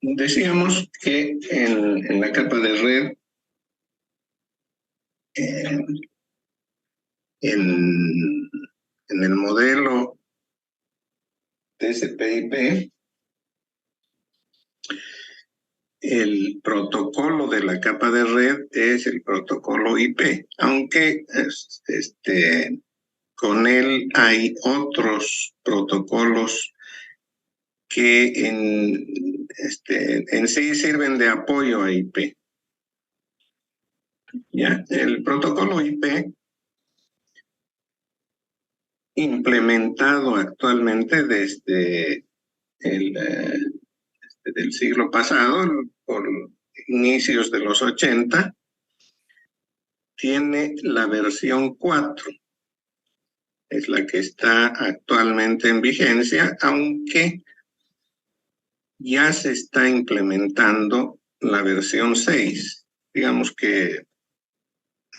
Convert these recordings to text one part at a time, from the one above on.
Decíamos que en la capa de red, en el modelo TCP/IP, el protocolo de la capa de red es el protocolo IP, aunque con él hay otros protocolos que en sí sirven de apoyo a IP. ¿Ya? El protocolo IP, implementado actualmente desde del siglo pasado, por inicios de los 80, tiene la versión 4. Es la que está actualmente en vigencia, aunque ya se está implementando la versión 6. Digamos que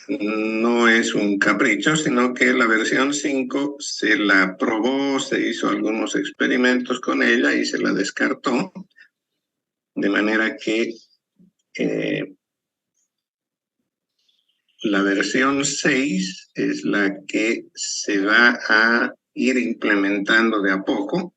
no es un capricho, sino que la versión 5 se la probó, se hizo algunos experimentos con ella y se la descartó, de manera que la versión 6 es la que se va a ir implementando de a poco.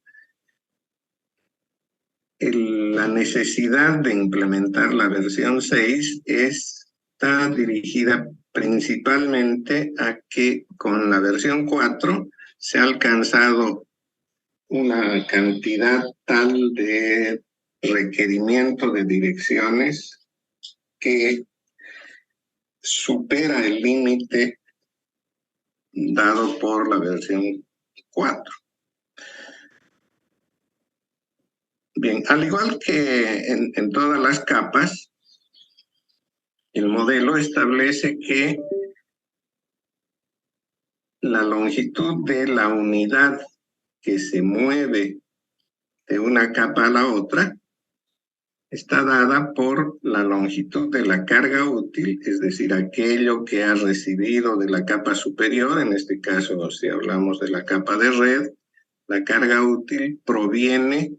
La necesidad de implementar la versión 6 está dirigida principalmente a que con la versión 4 se ha alcanzado una cantidad tal de requerimiento de direcciones que supera el límite dado por la versión 4. Bien, al igual que en todas las capas, el modelo establece que la longitud de la unidad que se mueve de una capa a la otra está dada por la longitud de la carga útil, es decir, aquello que ha recibido de la capa superior. En este caso, si hablamos de la capa de red, la carga útil proviene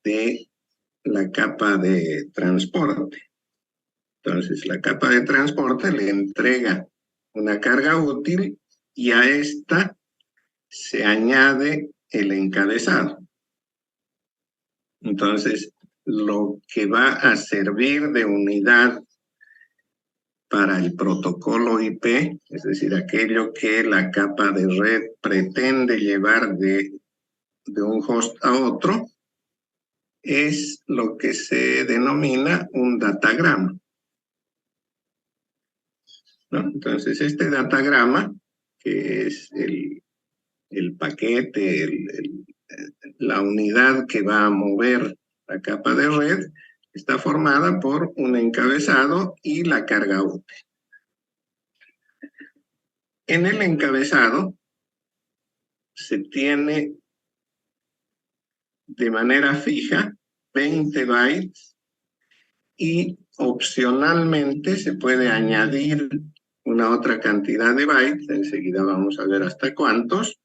de la capa de transporte. Entonces, la capa de transporte le entrega una carga útil y a esta se añade el encabezado. Entonces, lo que va a servir de unidad para el protocolo IP, es decir, aquello que la capa de red pretende llevar de un host a otro, es lo que se denomina un datagrama, ¿no? Entonces, este datagrama, que es el paquete, la unidad que va a mover la capa de red, está formada por un encabezado y la carga útil. En el encabezado se tiene de manera fija 20 bytes y opcionalmente se puede añadir una otra cantidad de bytes, enseguida vamos a ver hasta cuántos.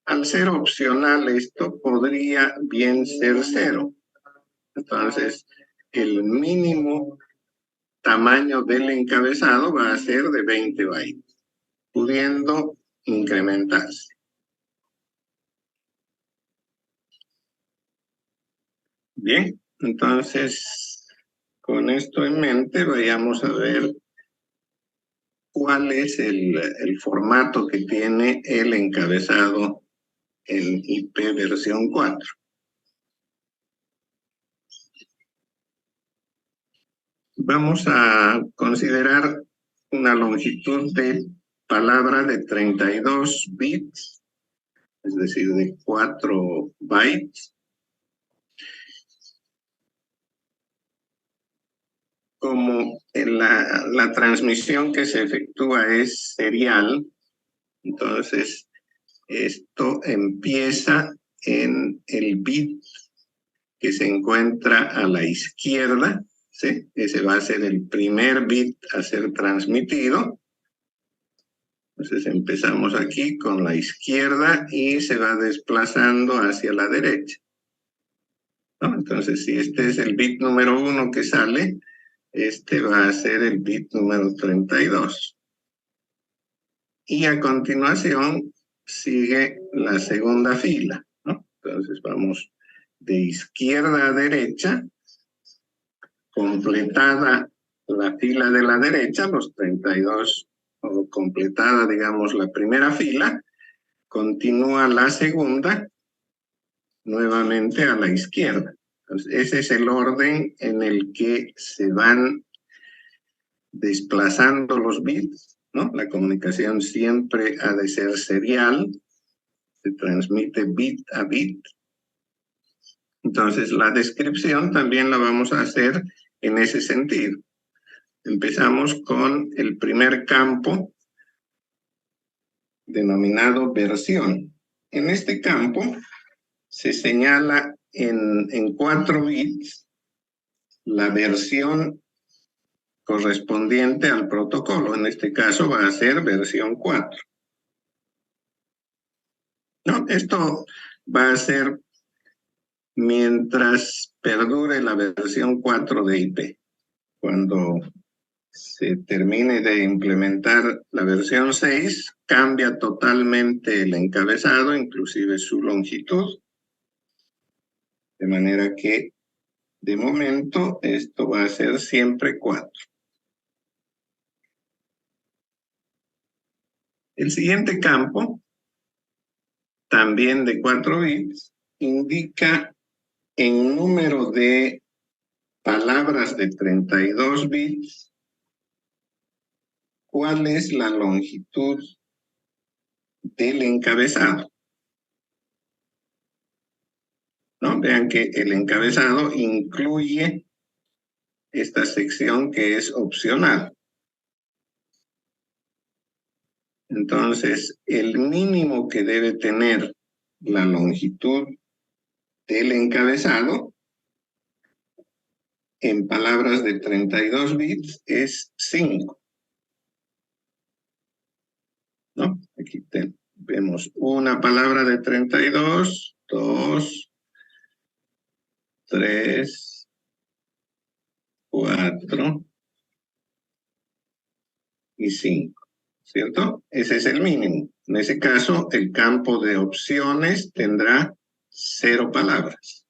Al ser opcional esto podría bien ser 0. Entonces, el mínimo tamaño del encabezado va a ser de 20 bytes, pudiendo incrementarse. Bien, entonces, con esto en mente, vayamos a ver cuál es el formato que tiene el encabezado en IP versión 4. Vamos a considerar una longitud de palabra de 32 bits, es decir, de 4 bytes. Como la transmisión que se efectúa es serial, entonces Esto empieza en el bit que se encuentra a la izquierda, ¿sí? Ese va a ser el primer bit a ser transmitido. Entonces empezamos aquí con la izquierda y se va desplazando hacia la derecha, ¿no? Entonces, si este es el bit número 1 que sale, este va a ser el bit número 32. Y a continuación sigue la segunda fila, ¿no? Entonces vamos de izquierda a derecha, completada la fila de la derecha, los 32, o completada, digamos, la primera fila, continúa la segunda, nuevamente a la izquierda. Entonces, ese es el orden en el que se van desplazando los bits, ¿no? La comunicación siempre ha de ser serial, se transmite bit a bit. Entonces, la descripción también la vamos a hacer en ese sentido. Empezamos con el primer campo, denominado versión. En este campo se señala en 4 bits la versión correspondiente al protocolo. En este caso va a ser versión 4. ¿No? Esto va a ser mientras perdure la versión 4 de IP. Cuando se termine de implementar la versión 6, cambia totalmente el encabezado, inclusive su longitud, de manera que de momento esto va a ser siempre 4. El siguiente campo, también de 4 bits, indica en número de palabras de 32 bits cuál es la longitud del encabezado, ¿no? Vean que el encabezado incluye esta sección que es opcional. Entonces, el mínimo que debe tener la longitud del encabezado en palabras de 32 bits es 5, ¿no? Aquí vemos una palabra de 32, 2, 3, 4 y 5, ¿cierto? Ese es el mínimo. En ese caso, el campo de opciones tendrá 0 palabras.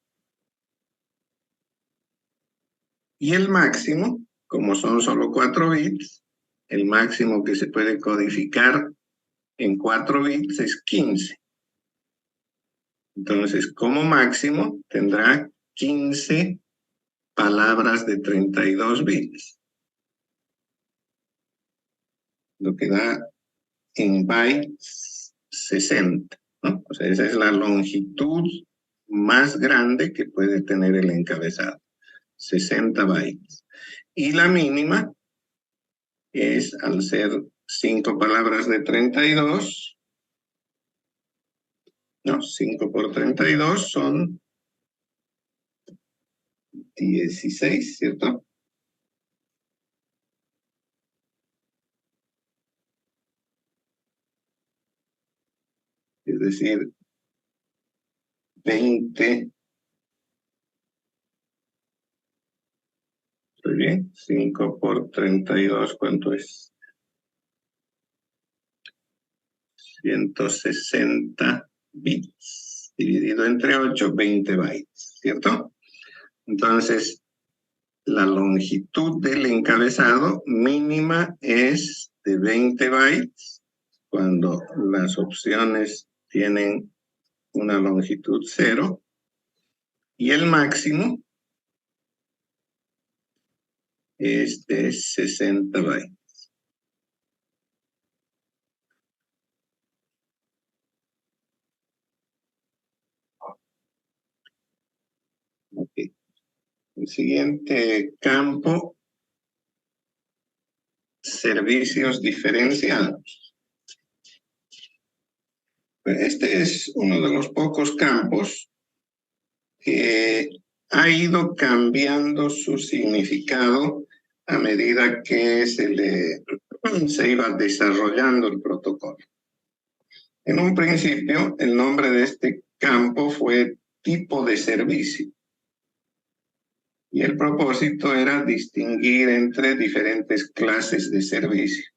Y el máximo, como son solo 4 bits, el máximo que se puede codificar en 4 bits es 15. Entonces, como máximo, tendrá 15 palabras de 32 bits, lo que da en bytes 60, ¿no? O sea, esa es la longitud más grande que puede tener el encabezado, 60 bytes. Y la mínima es, al ser 5 palabras de 32, no, 5 por 32 son 16, ¿cierto? Es decir, 20. ¿Estoy bien? 5 por 32, ¿cuánto es? 160 bits. Dividido entre 8, 20 bytes, ¿cierto? Entonces, la longitud del encabezado mínima es de 20 bytes, cuando las opciones tienen una longitud 0, y el máximo es de 60 bytes. Okay. El siguiente campo, servicios diferenciados. Este es uno de los pocos campos que ha ido cambiando su significado a medida que se iba desarrollando el protocolo. En un principio, el nombre de este campo fue tipo de servicio. Y el propósito era distinguir entre diferentes clases de servicios.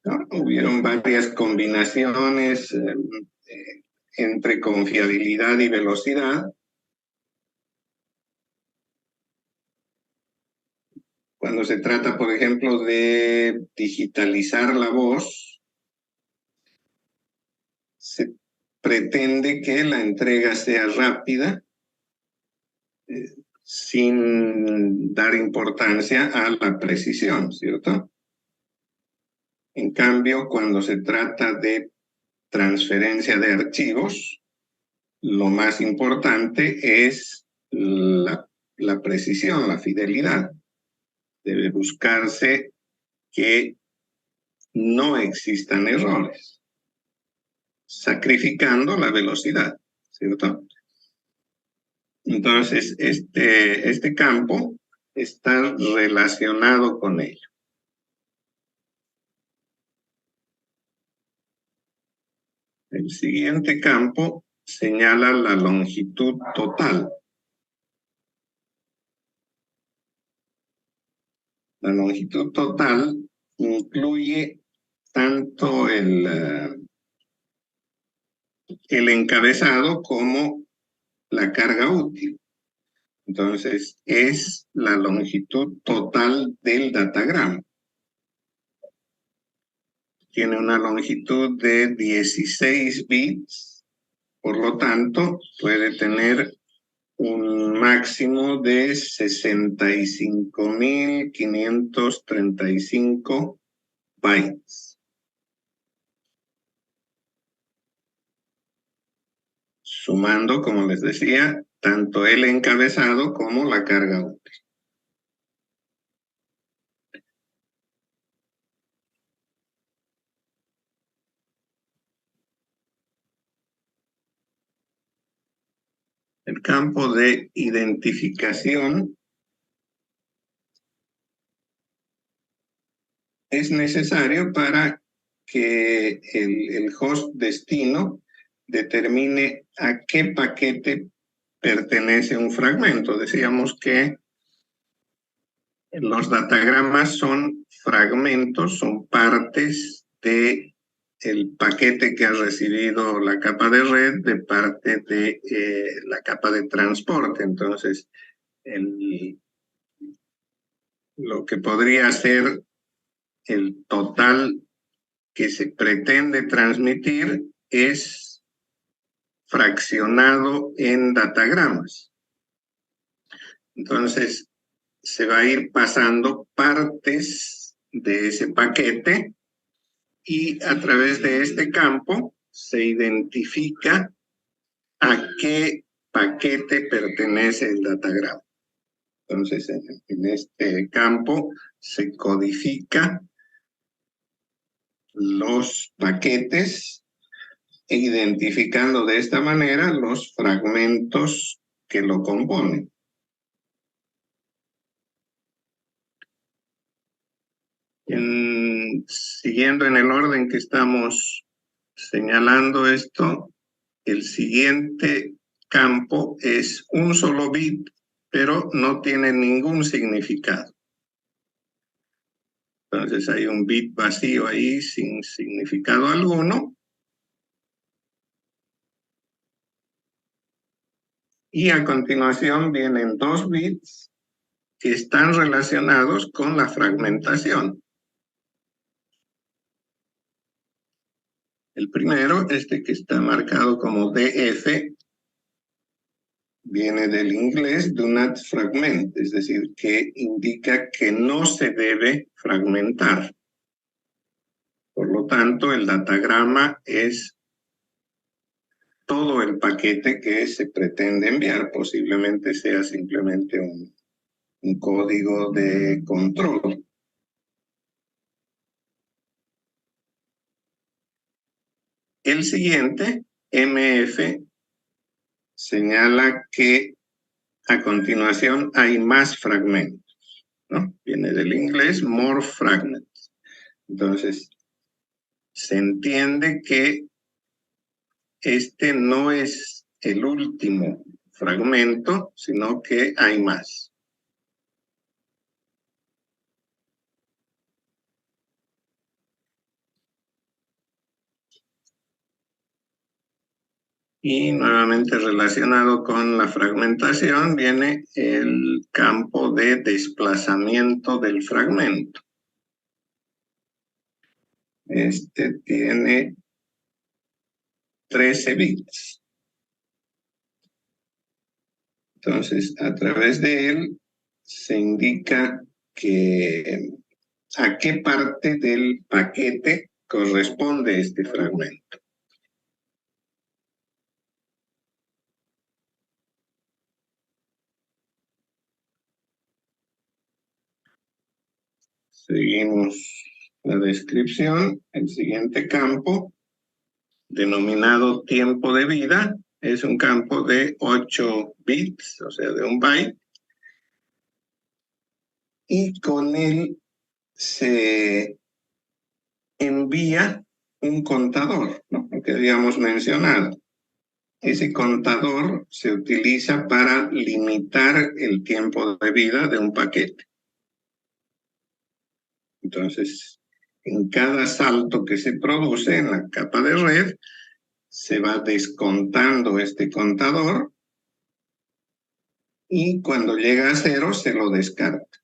¿No? Hubieron varias combinaciones entre confiabilidad y velocidad. Cuando se trata, por ejemplo, de digitalizar la voz, se pretende que la entrega sea rápida, sin dar importancia a la precisión, ¿cierto? En cambio, cuando se trata de transferencia de archivos, lo más importante es la precisión, la fidelidad. Debe buscarse que no existan errores, sacrificando la velocidad, ¿cierto? Entonces, este campo está relacionado con ello. El siguiente campo señala la longitud total. La longitud total incluye tanto el encabezado como la carga útil. Entonces, es la longitud total del datagrama. Tiene una longitud de 16 bits, por lo tanto, puede tener un máximo de 65.535 bytes. Sumando, como les decía, tanto el encabezado como la carga útil. El campo de identificación es necesario para que el host destino determine a qué paquete pertenece un fragmento. Decíamos que los datagramas son fragmentos, son partes de el paquete que ha recibido la capa de red de parte de la capa de transporte. Entonces, lo que podría ser el total que se pretende transmitir es fraccionado en datagramas. Entonces, se va a ir pasando partes de ese paquete y a través de este campo se identifica a qué paquete pertenece el datagrama. Entonces, en este campo se codifica los paquetes, identificando de esta manera los fragmentos que lo componen. Siguiendo en el orden que estamos señalando esto, el siguiente campo es un solo bit, pero no tiene ningún significado. Entonces hay un bit vacío ahí sin significado alguno. Y a continuación vienen dos bits que están relacionados con la fragmentación. El primero, este que está marcado como DF, viene del inglés do not fragment, es decir, que indica que no se debe fragmentar. Por lo tanto, el datagrama es todo el paquete que se pretende enviar. Posiblemente sea simplemente un código de control. El siguiente, MF, señala que a continuación hay más fragmentos, ¿no? Viene del inglés more fragments. Entonces, se entiende que este no es el último fragmento, sino que hay más. Y nuevamente relacionado con la fragmentación viene el campo de desplazamiento del fragmento. Este tiene 13 bits. Entonces, a través de él se indica a qué parte del paquete corresponde este fragmento. Seguimos la descripción. El siguiente campo, denominado tiempo de vida, es un campo de 8 bits, o sea, de un byte. Y con él se envía un contador, ¿no? Lo que habíamos mencionado. Ese contador se utiliza para limitar el tiempo de vida de un paquete. Entonces, en cada salto que se produce en la capa de red, se va descontando este contador y cuando llega a 0 se lo descarta.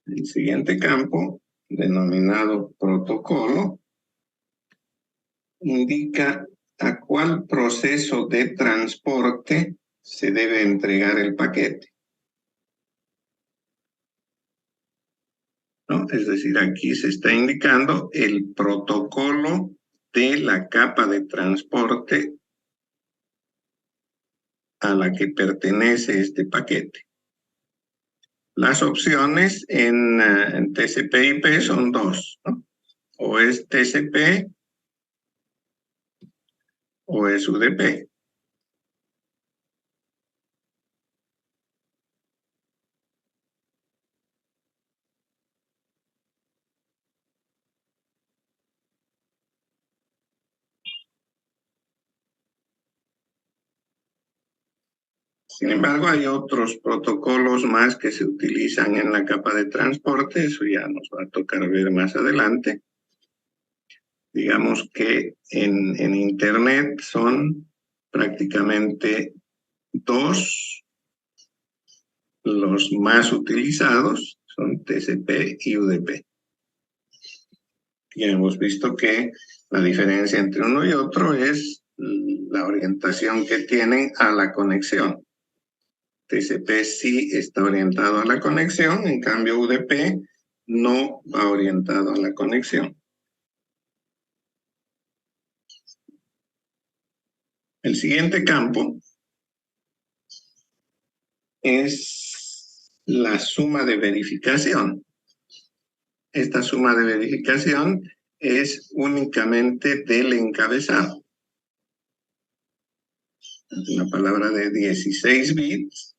El siguiente campo, denominado protocolo, indica a cuál proceso de transporte se debe entregar el paquete, ¿no? Es decir, aquí se está indicando el protocolo de la capa de transporte a la que pertenece este paquete. Las opciones en TCP/IP son dos, ¿no? O es TCP o es UDP. Sin embargo, hay otros protocolos más que se utilizan en la capa de transporte, eso ya nos va a tocar ver más adelante. Digamos que en Internet son prácticamente dos los más utilizados, son TCP y UDP. Ya hemos visto que la diferencia entre uno y otro es la orientación que tienen a la conexión. TCP sí está orientado a la conexión, en cambio UDP no va orientado a la conexión. El siguiente campo es la suma de verificación. Esta suma de verificación es únicamente del encabezado. Una palabra de 16 bits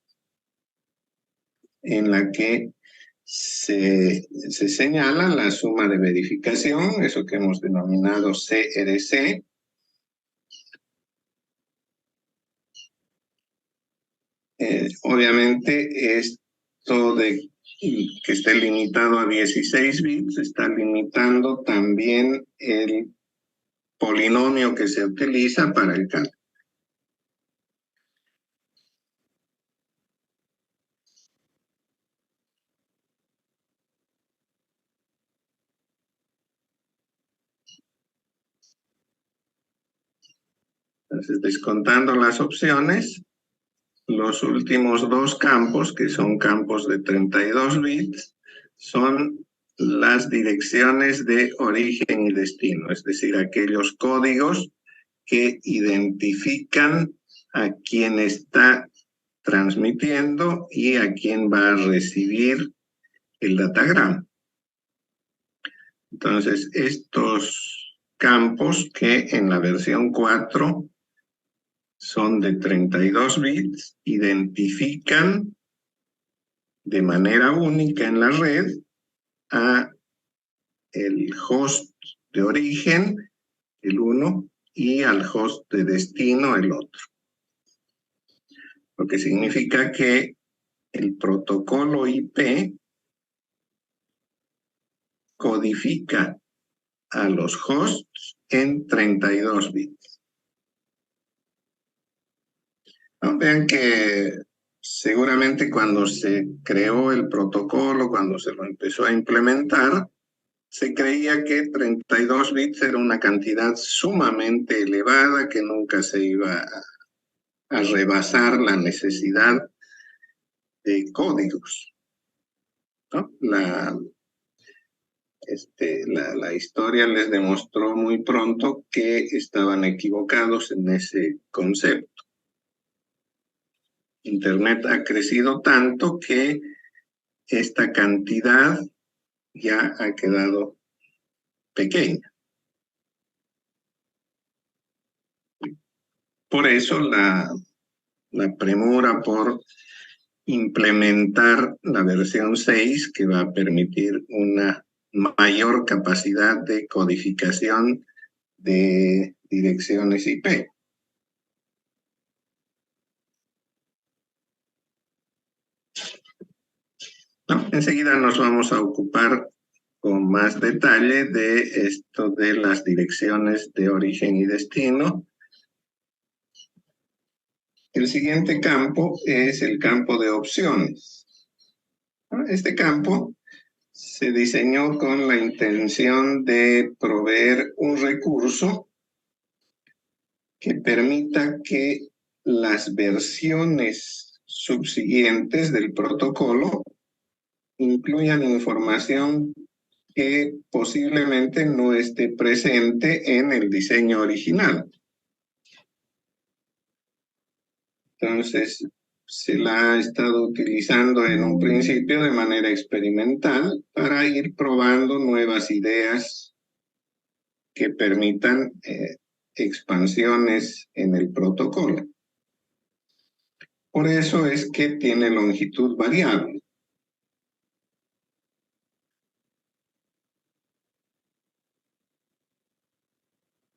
en la que se señala la suma de verificación, eso que hemos denominado CRC. Obviamente esto de que esté limitado a 16 bits está limitando también el polinomio que se utiliza para el cálculo. Entonces, descontando las opciones, los últimos dos campos, que son campos de 32 bits, son las direcciones de origen y destino, es decir, aquellos códigos que identifican a quien está transmitiendo y a quien va a recibir el datagrama. Entonces, estos campos que en la versión 4 son de 32 bits, identifican de manera única en la red a el host de origen, el 1, y al host de destino, el otro. Lo que significa que el protocolo IP codifica a los hosts en 32 bits. ¿No? Vean que seguramente cuando se creó el protocolo, cuando se lo empezó a implementar, se creía que 32 bits era una cantidad sumamente elevada, que nunca se iba a rebasar la necesidad de códigos, ¿no? La historia les demostró muy pronto que estaban equivocados en ese concepto. Internet ha crecido tanto que esta cantidad ya ha quedado pequeña. Por eso la premura por implementar la versión 6, que va a permitir una mayor capacidad de codificación de direcciones IP. No, enseguida nos vamos a ocupar con más detalle de esto de las direcciones de origen y destino. El siguiente campo es el campo de opciones. Este campo se diseñó con la intención de proveer un recurso que permita que las versiones subsiguientes del protocolo incluyan información que posiblemente no esté presente en el diseño original. Entonces, se la ha estado utilizando en un principio de manera experimental para ir probando nuevas ideas que permitan expansiones en el protocolo. Por eso es que tiene longitud variable.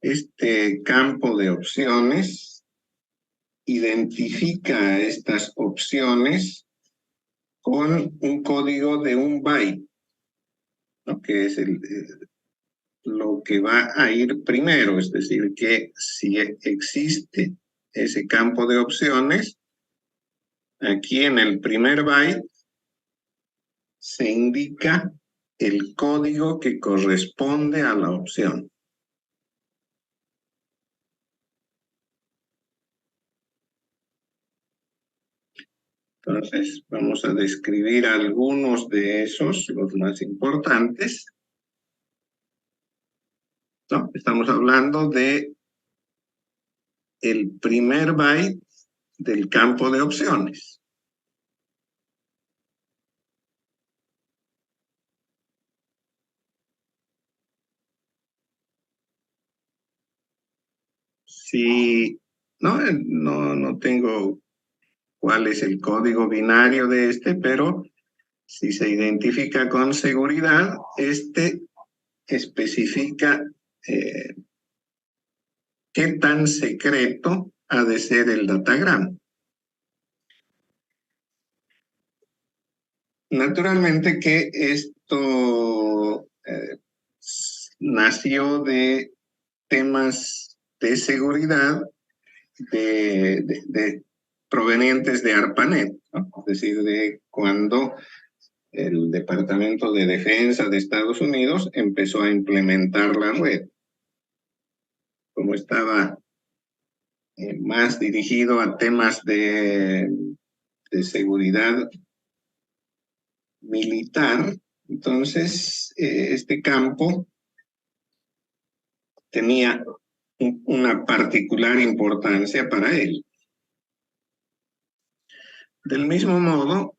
Este campo de opciones identifica estas opciones con un código de 1 byte, ¿no? Que es lo que va a ir primero, es decir, que si existe ese campo de opciones, aquí en el primer byte se indica el código que corresponde a la opción. Entonces, vamos a describir algunos de esos, los más importantes. ¿No? Estamos hablando de el primer byte del campo de opciones. Si no tengo cuál es el código binario de este, pero si se identifica con seguridad, este especifica qué tan secreto ha de ser el datagrama. Naturalmente que esto nació de temas de seguridad provenientes de ARPANET, ¿no? Es decir, de cuando el Departamento de Defensa de Estados Unidos empezó a implementar la red. Como estaba más dirigido a temas de seguridad militar, entonces este campo tenía una particular importancia para él. Del mismo modo,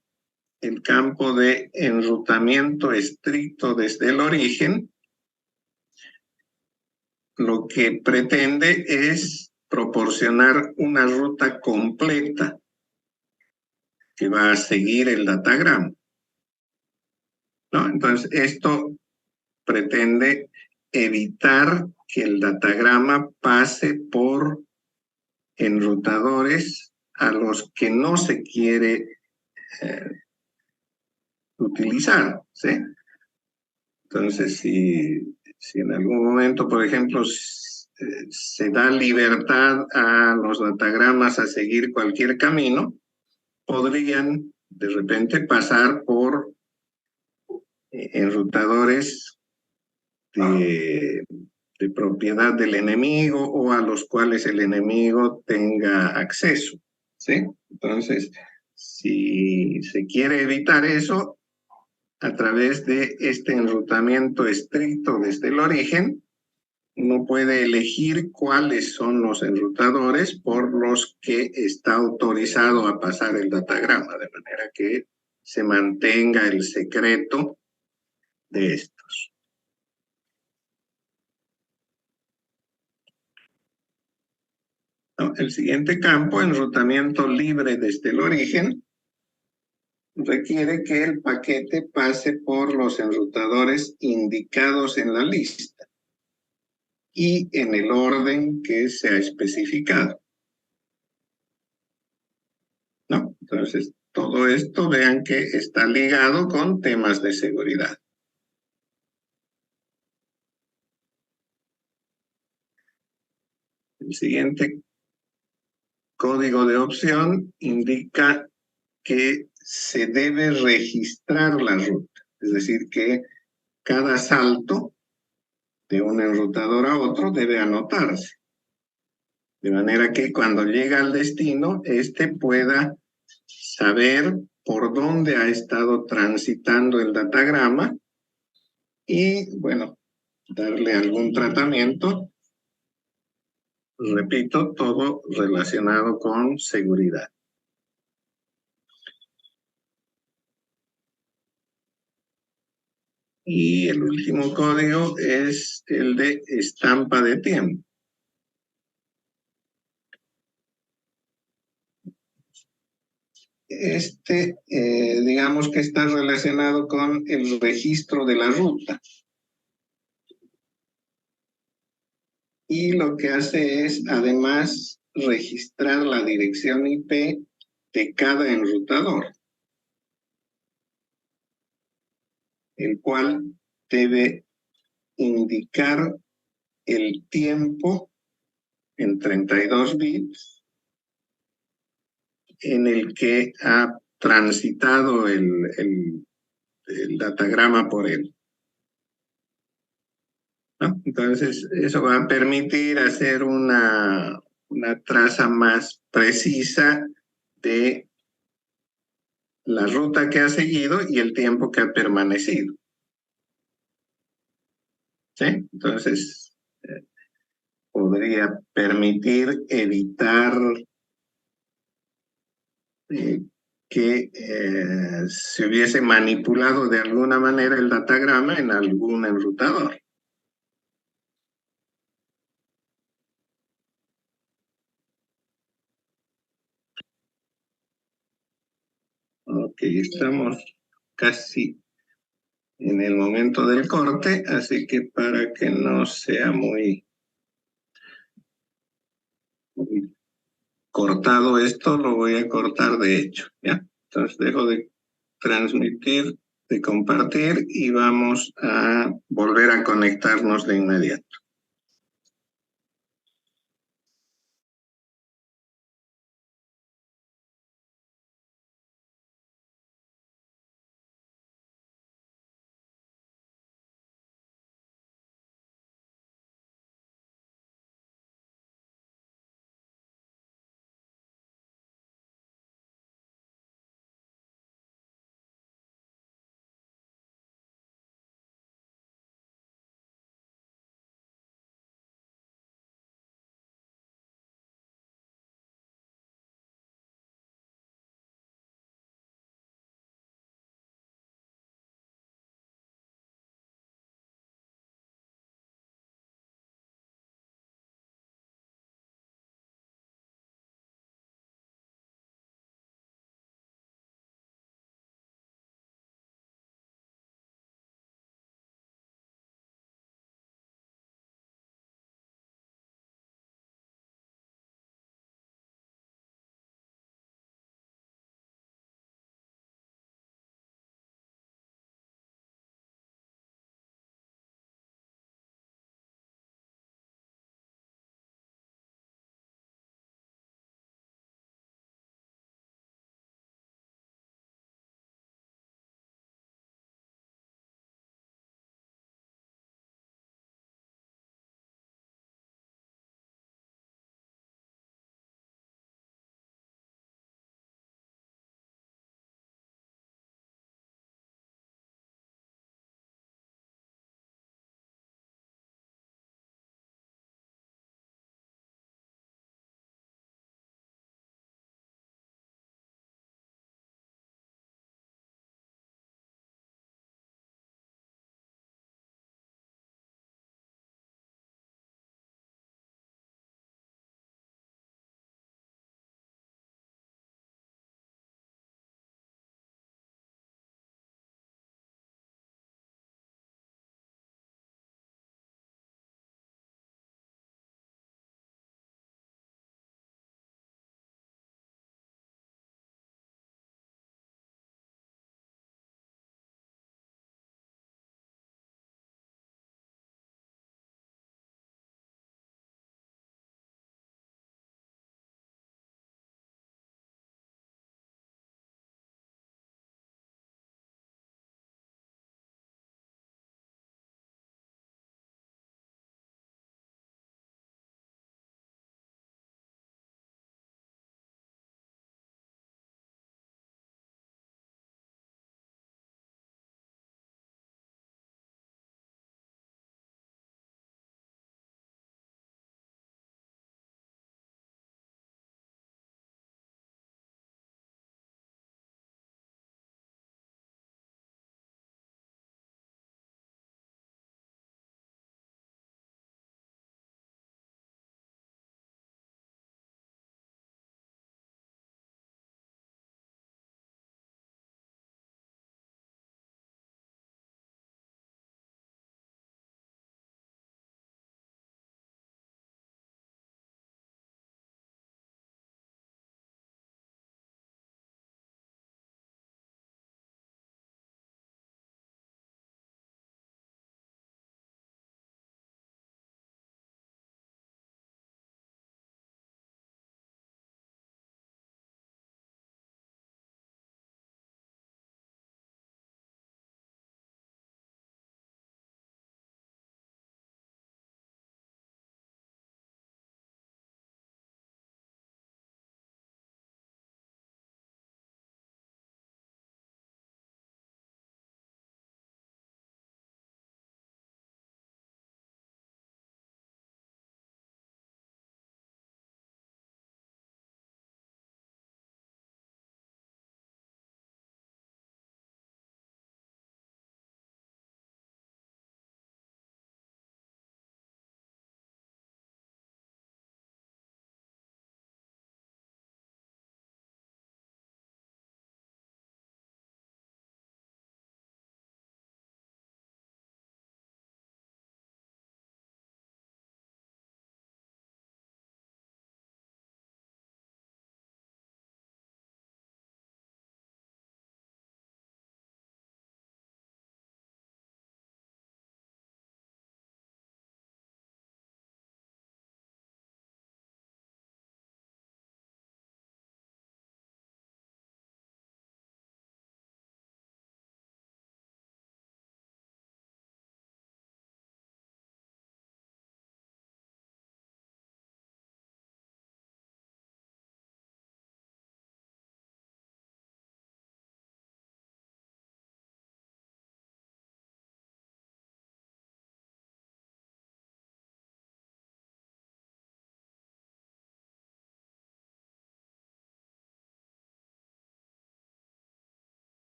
el campo de enrutamiento estricto desde el origen lo que pretende es proporcionar una ruta completa que va a seguir el datagrama, ¿no? Entonces, esto pretende evitar que el datagrama pase por enrutadores a los que no se quiere eh, utilizar, ¿sí? Entonces, si en algún momento, por ejemplo, se da libertad a los datagramas a seguir cualquier camino, podrían de repente pasar por enrutadores de, de propiedad del enemigo o a los cuales el enemigo tenga acceso, ¿sí? Entonces, si se quiere evitar eso, a través de este enrutamiento estricto desde el origen, uno puede elegir cuáles son los enrutadores por los que está autorizado a pasar el datagrama, de manera que se mantenga el secreto de estos. ¿No? El siguiente campo, enrutamiento libre desde el origen, requiere que el paquete pase por los enrutadores indicados en la lista y en el orden que se ha especificado, ¿no? Entonces, todo esto vean que está ligado con temas de seguridad. El siguiente código de opción indica que se debe registrar la ruta, es decir, que cada salto de un enrutador a otro debe anotarse, de manera que cuando llega al destino, éste pueda saber por dónde ha estado transitando el datagrama y, bueno, darle algún tratamiento. Repito, todo relacionado con seguridad. Y el último código es el de estampa de tiempo. Digamos que está relacionado con el registro de la ruta. Y lo que hace es, además, registrar la dirección IP de cada enrutador, el cual debe indicar el tiempo en 32 bits en el que ha transitado el datagrama por él, ¿no? Entonces, eso va a permitir hacer una traza más precisa de la ruta que ha seguido y el tiempo que ha permanecido, ¿sí? Entonces, podría permitir evitar eh, que se hubiese manipulado de alguna manera el datagrama en algún enrutador. Ok, estamos casi en el momento del corte, así que para que no sea muy cortado esto, lo voy a cortar de hecho, ¿ya? Entonces dejo de transmitir, de compartir y vamos a volver a conectarnos de inmediato.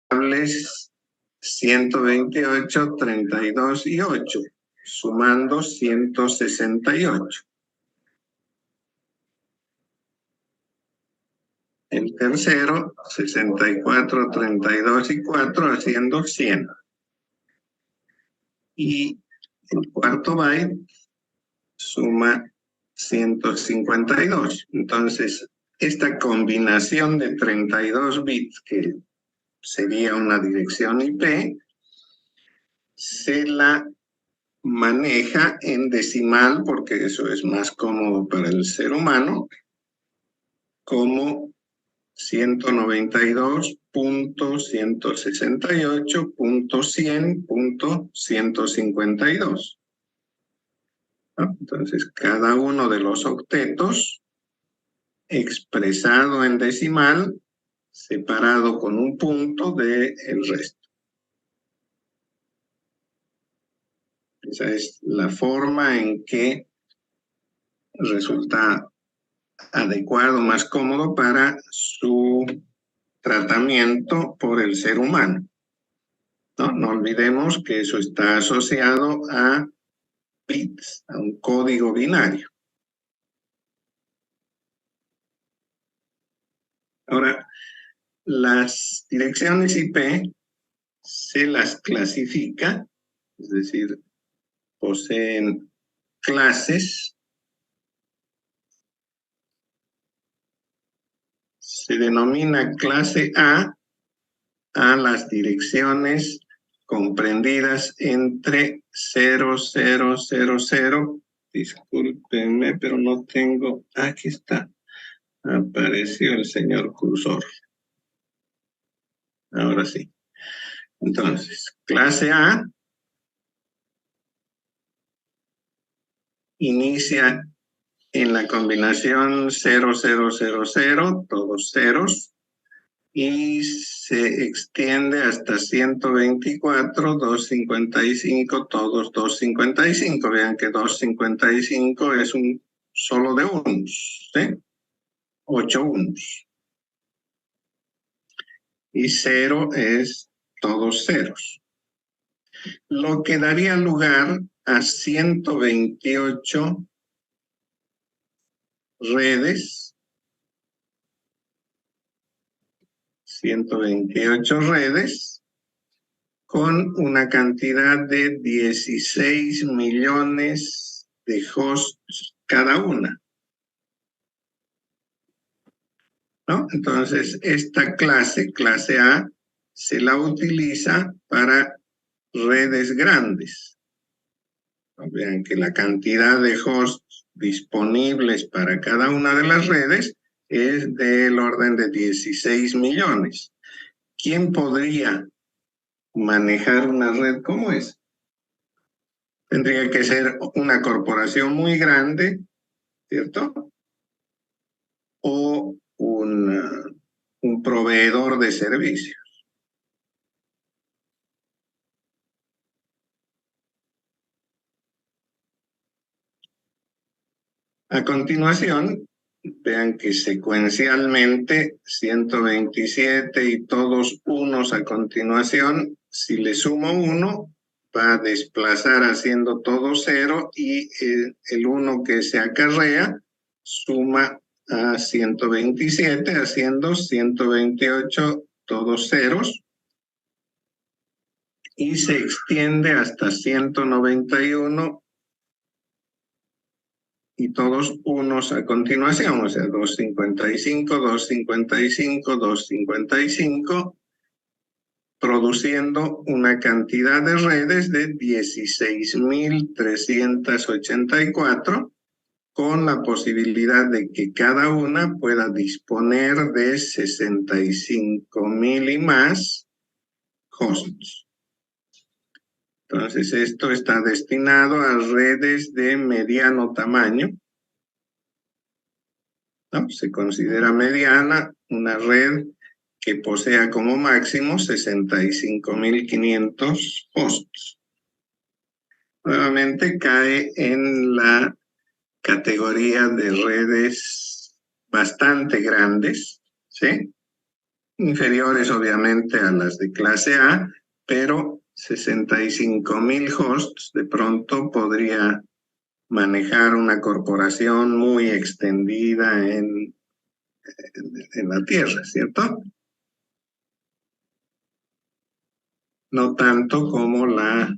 variables 128, 32 y 8, sumando 168. El tercero, 64, 32 y 4, haciendo 100. Y el cuarto byte suma 152. Entonces, esta combinación de 32 bits, que sería una dirección IP, se la maneja en decimal, porque eso es más cómodo para el ser humano, como 192.168.100.152. ¿No? Entonces, cada uno de los octetos expresado en decimal, separado con un punto del resto. Esa es la forma en que resulta adecuado, más cómodo para su tratamiento por el ser humano. No olvidemos que eso está asociado a bits, a un código binario. Ahora, las direcciones IP se las clasifica, es decir, poseen clases. Se denomina clase A las direcciones comprendidas entre 0000. Discúlpenme, pero no tengo. Aquí está. Apareció el señor cursor. Ahora sí. Entonces, clase A inicia en la combinación 0000, todos ceros, y se extiende hasta 124, 255, todos 255. Vean que 255 es un solo de unos, ¿sí? 8 unos. Y 0 es todos ceros. Lo que daría lugar a 128 redes, 128 redes, con una cantidad de 16 millones de hosts cada una. ¿No? Entonces, esta clase A, se la utiliza para redes grandes. Vean que la cantidad de hosts disponibles para cada una de las redes es del orden de 16 millones. ¿Quién podría manejar una red como esa? Tendría que ser una corporación muy grande, ¿cierto? O un proveedor de servicios. A continuación, vean que secuencialmente 127 y todos unos a continuación, si le sumo 1, va a desplazar haciendo todo 0 y el 1 que se acarrea suma a 127 haciendo 128 todos ceros y se extiende hasta 191 y todos unos a continuación, o sea, 255, 255, 255, produciendo una cantidad de redes de 16.384, con la posibilidad de que cada una pueda disponer de 65.000 y más hosts. Entonces, esto está destinado a redes de mediano tamaño, ¿no? Se considera mediana una red que posea como máximo 65.500 hosts. Nuevamente cae en la categoría de redes bastante grandes, ¿sí? inferiores obviamente a las de clase A, pero 65,000 hosts de pronto podría manejar una corporación muy extendida en la Tierra, ¿cierto? No tanto como la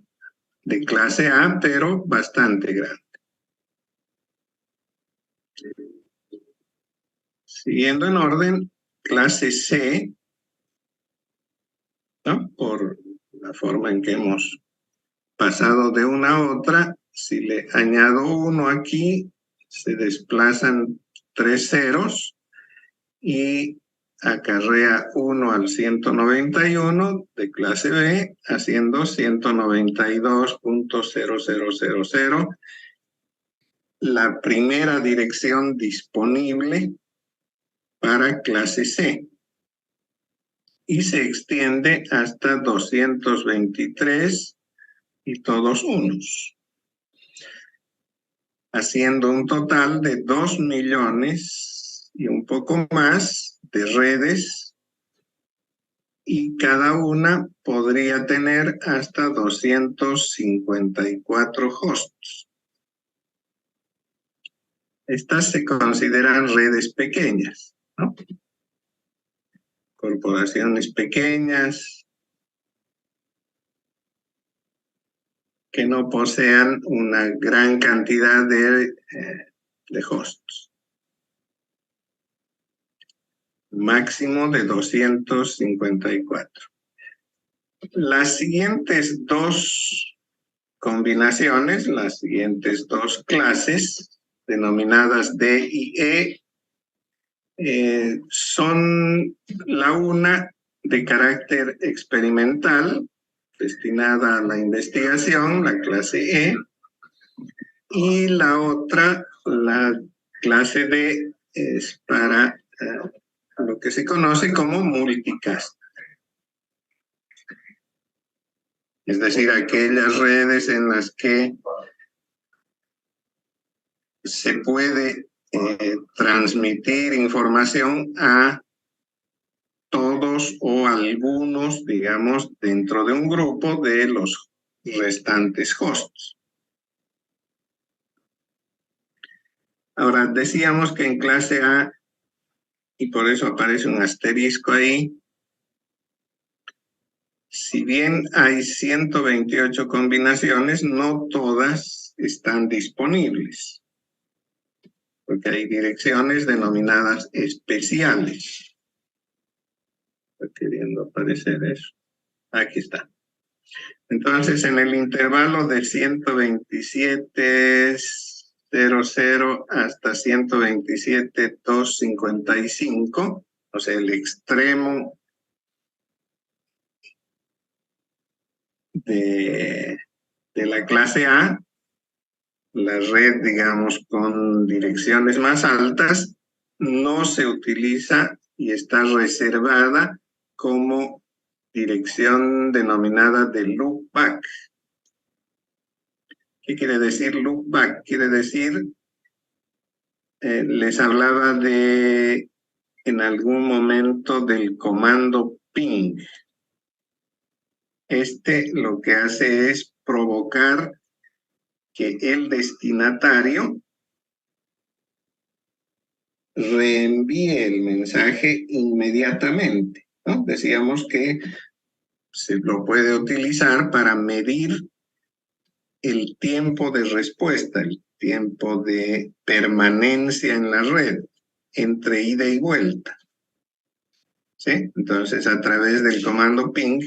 de clase A, pero bastante grande. Siguiendo en orden, clase C, ¿no? Por la forma en que hemos pasado de una a otra, si le añado 1 aquí, se desplazan 3 ceros y acarrea 1 al 191 de clase B, haciendo 192.0000, la primera dirección disponible para clase C, y se extiende hasta 223 y todos unos, haciendo un total de 2 millones y un poco más de redes, y cada una podría tener hasta 254 hosts. Estas se consideran redes pequeñas, ¿no? Corporaciones pequeñas que no posean una gran cantidad de hosts. Máximo de 254. Las siguientes dos combinaciones, las siguientes dos clases, denominadas D y E, son la una de carácter experimental, destinada a la investigación, la clase E, y la otra, la clase D, es para lo que se conoce como multicast. Es decir, aquellas redes en las que se puede transmitir información a todos o algunos, digamos, dentro de un grupo de los restantes hosts. Ahora, decíamos que en clase A, y por eso aparece un asterisco ahí, si bien hay 128 combinaciones, no todas están disponibles, porque hay direcciones denominadas especiales. Está queriendo aparecer eso. Aquí está. Entonces, en el intervalo de 127.00 hasta 127.255, o sea, el extremo de la clase A, la red, digamos, con direcciones más altas, no se utiliza y está reservada como dirección denominada de loopback. ¿Qué quiere decir loopback? Quiere decir, les hablaba de, en algún momento, del comando ping. Este lo que hace es provocar que el destinatario reenvíe el mensaje inmediatamente, ¿no? Decíamos que se lo puede utilizar para medir el tiempo de respuesta, el tiempo de permanencia en la red entre ida y vuelta. ¿Sí? Entonces, a través del comando ping,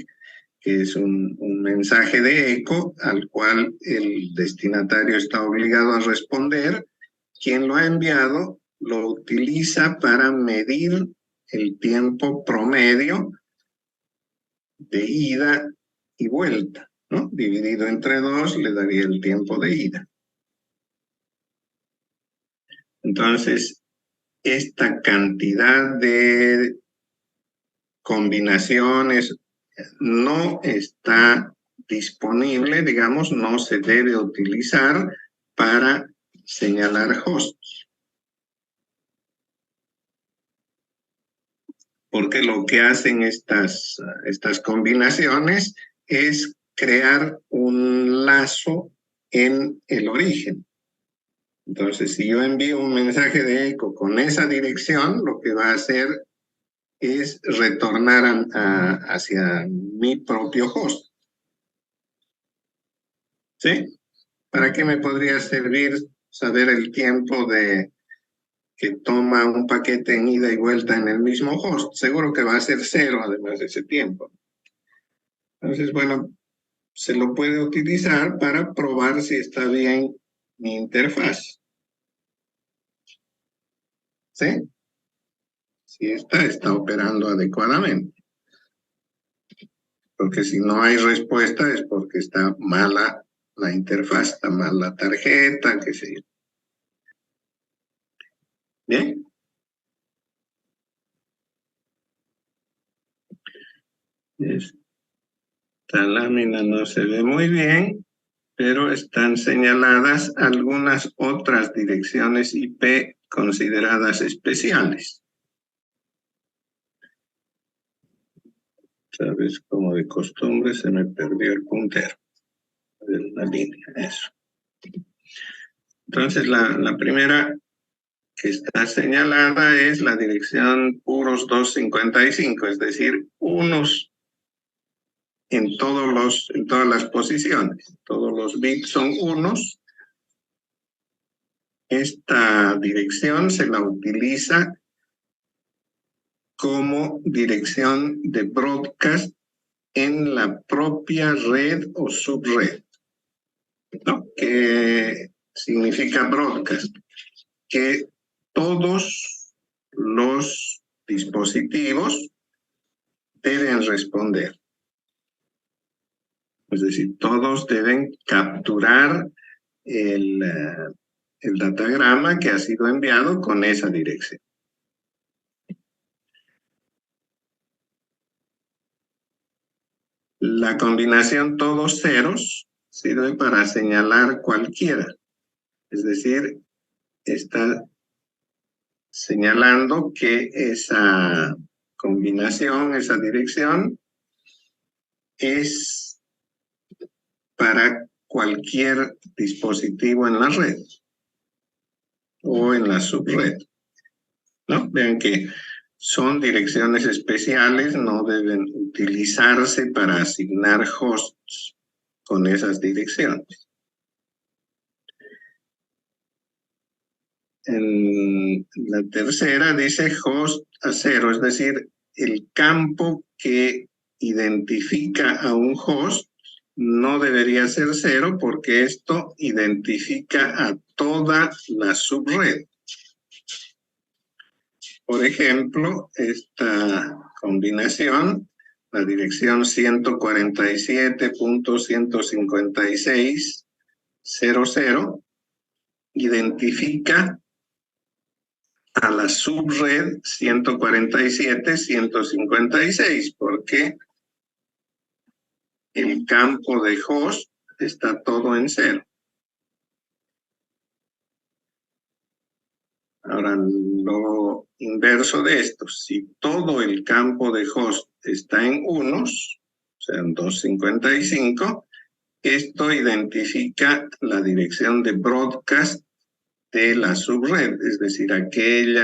que es un mensaje de eco al cual el destinatario está obligado a responder, quien lo ha enviado lo utiliza para medir el tiempo promedio de ida y vuelta, ¿no? Dividido entre 2 le daría el tiempo de ida. Entonces, esta cantidad de combinaciones no está disponible, digamos, no se debe utilizar para señalar hosts. porque lo que hacen estas combinaciones es crear un lazo en el origen. Entonces, si yo envío un mensaje de eco con esa dirección, lo que va a hacer es retornar hacia mi propio host. ¿Sí? ¿Para qué me podría servir saber el tiempo que toma un paquete en ida y vuelta en el mismo host? Seguro que va a ser 0 además de ese tiempo. Entonces, bueno, se lo puede utilizar para probar si está bien mi interfaz. ¿Sí? Si está operando adecuadamente. Porque si no hay respuesta es porque está mala la interfaz, está mal la tarjeta, qué sé yo. ¿Bien? Esta lámina no se ve muy bien, pero están señaladas algunas otras direcciones IP consideradas especiales. Sabes, como de costumbre se me perdió el puntero de la línea, eso. Entonces la primera que está señalada es la dirección puros 255, es decir, unos en todas las posiciones. Todos los bits son unos. Esta dirección se la utiliza como dirección de broadcast en la propia red o subred, ¿no? ¿Qué significa broadcast? Que todos los dispositivos deben responder. Es decir, todos deben capturar el datagrama que ha sido enviado con esa dirección. La combinación todos ceros sirve para señalar cualquiera. Es decir, está señalando que esa combinación, esa dirección, es para cualquier dispositivo en la red o en la subred, ¿no? Vean que son direcciones especiales, no deben utilizarse para asignar hosts con esas direcciones. En la tercera dice host a 0, es decir, el campo que identifica a un host no debería ser 0 porque esto identifica a toda la subred. Por ejemplo, esta combinación, la dirección 147.156.00, identifica a la subred 147.156, porque el campo de host está todo en 0. Ahora, lo inverso de esto, si todo el campo de host está en unos, o sea, en 255, esto identifica la dirección de broadcast de la subred, es decir, aquel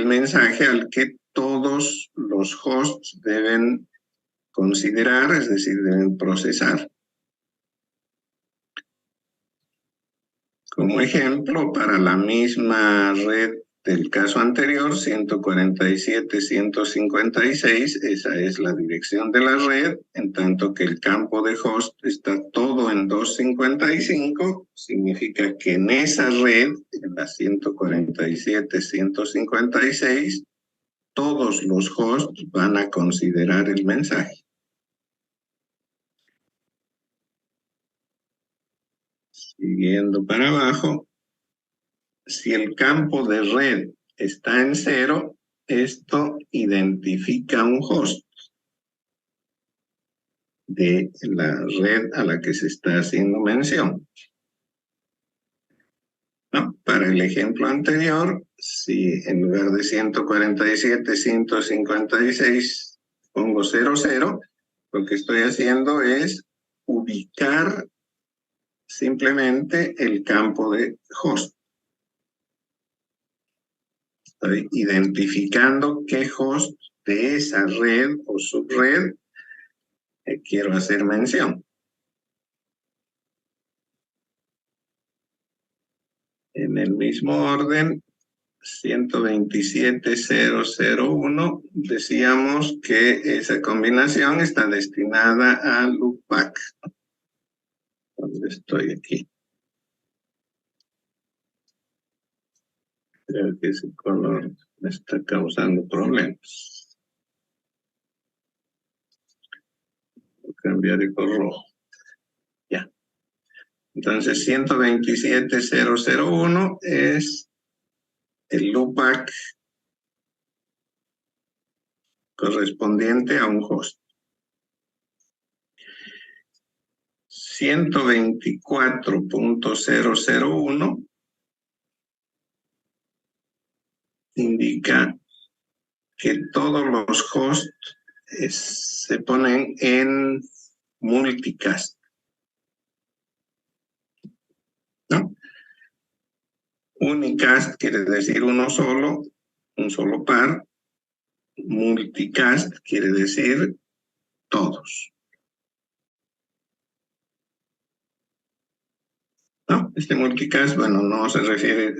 mensaje al que todos los hosts deben considerar, es decir, deben procesar. Como ejemplo, para la misma red del caso anterior, 147.156, esa es la dirección de la red, en tanto que el campo de host está todo en 255, significa que en esa red, en la 147.156, todos los hosts van a considerar el mensaje. Siguiendo para abajo, si el campo de red está en 0, esto identifica un host de la red a la que se está haciendo mención. ¿no? Para el ejemplo anterior, si en lugar de 147, 156 pongo 00, lo que estoy haciendo es ubicar simplemente el campo de host. Estoy identificando qué host de esa red o subred quiero hacer mención. En el mismo orden, 127.001, decíamos que esa combinación está destinada a loopback. ¿Dónde estoy aquí? Creo que ese color me está causando problemas. Voy a cambiar de color rojo. Ya. Entonces, 127.001 es el loopback correspondiente a un host. 124.001 indica que todos los hosts se ponen en multicast, ¿no? Unicast quiere decir uno solo, un solo par. Multicast quiere decir todos, ¿no? Este multicast, bueno, no se refiere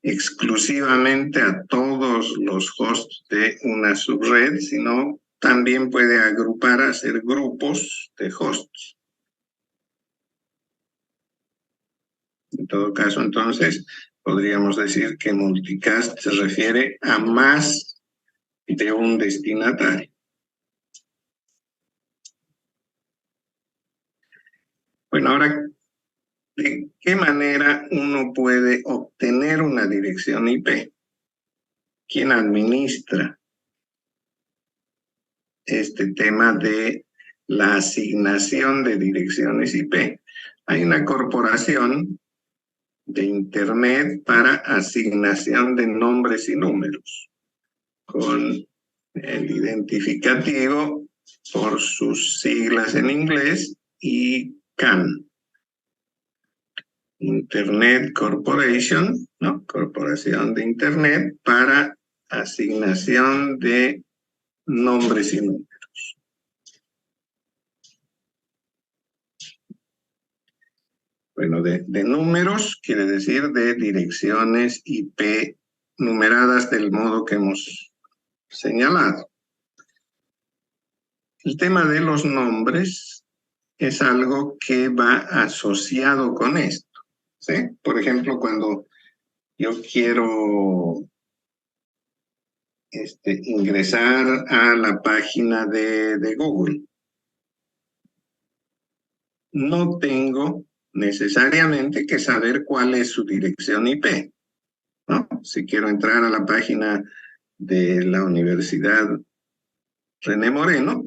exclusivamente a todos los hosts de una subred, sino también puede agrupar, hacer grupos de hosts. En todo caso, entonces, podríamos decir que multicast se refiere a más de un destinatario. Bueno, ahora, ¿de qué manera uno puede obtener una dirección IP? ¿Quién administra este tema de la asignación de direcciones IP? Hay una corporación de Internet para asignación de nombres y números, con el identificativo por sus siglas en inglés ICANN. Internet Corporation, ¿no? Corporación de Internet para asignación de nombres y números. Bueno, de números quiere decir de direcciones IP numeradas del modo que hemos señalado. El tema de los nombres es algo que va asociado con esto, ¿sí? Por ejemplo, cuando yo quiero ingresar a la página de Google, no tengo necesariamente que saber cuál es su dirección IP, ¿no? Si quiero entrar a la página de la Universidad René Moreno,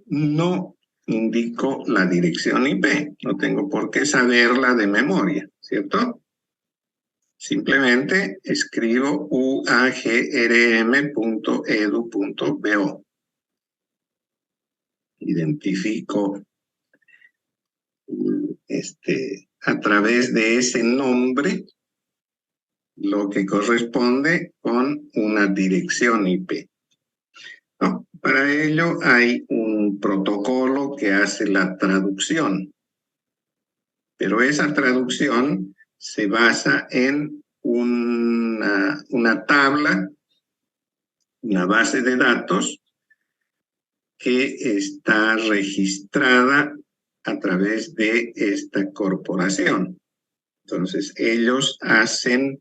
no indico la dirección IP, no tengo por qué saberla de memoria, ¿cierto? Simplemente escribo uagrm.edu.bo. Identifico a través de ese nombre lo que corresponde con una dirección IP. No, para ello hay un protocolo que hace la traducción, pero esa traducción se basa en una tabla, una base de datos que está registrada a través de esta corporación. Entonces, ellos hacen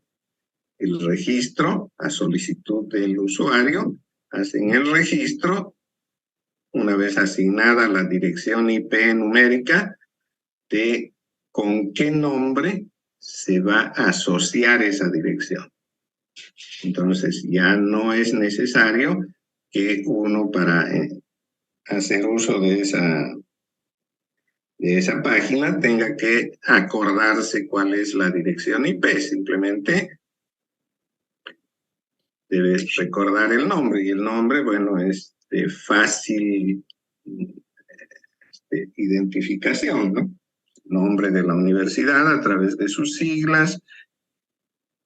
el registro a solicitud del usuario, hacen el registro, una vez asignada la dirección IP numérica, de con qué nombre se va a asociar esa dirección. Entonces, ya no es necesario que uno para hacer uso de esa de esa página tenga que acordarse cuál es la dirección IP. Simplemente debes recordar el nombre, y el nombre, bueno, es de fácil identificación, ¿no? Nombre de la universidad a través de sus siglas,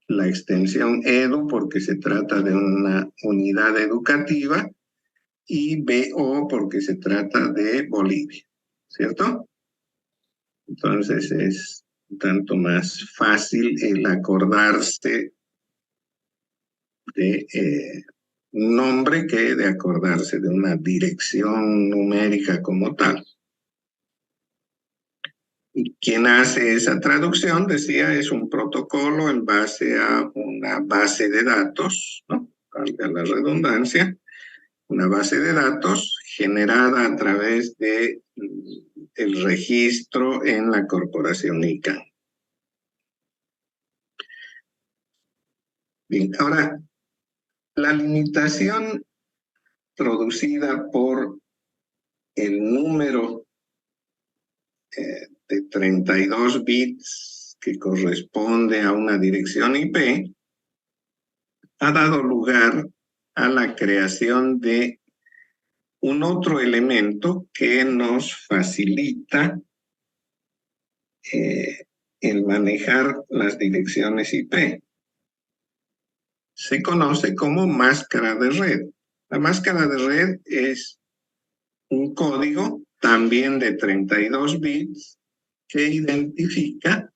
la extensión EDU porque se trata de una unidad educativa, y BO porque se trata de Bolivia, ¿cierto? Entonces es un tanto más fácil el acordarse de un nombre que de acordarse de una dirección numérica como tal. Y quien hace esa traducción, decía, es un protocolo en base a una base de datos, ¿no? Valga la redundancia, una base de datos generada a través de el registro en la corporación ICANN. Bien, ahora, la limitación producida por el número de 32 bits que corresponde a una dirección IP ha dado lugar a la creación de un otro elemento que nos facilita el manejar las direcciones IP. Se conoce como máscara de red. La máscara de red es un código también de 32 bits que identifica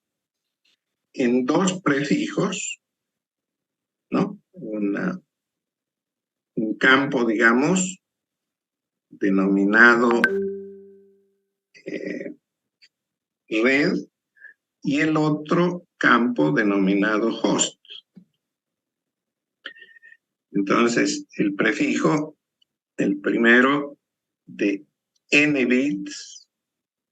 en dos prefijos, ¿no? Un campo, digamos, denominado red, y el otro campo denominado host. Entonces, el prefijo, el primero de n bits,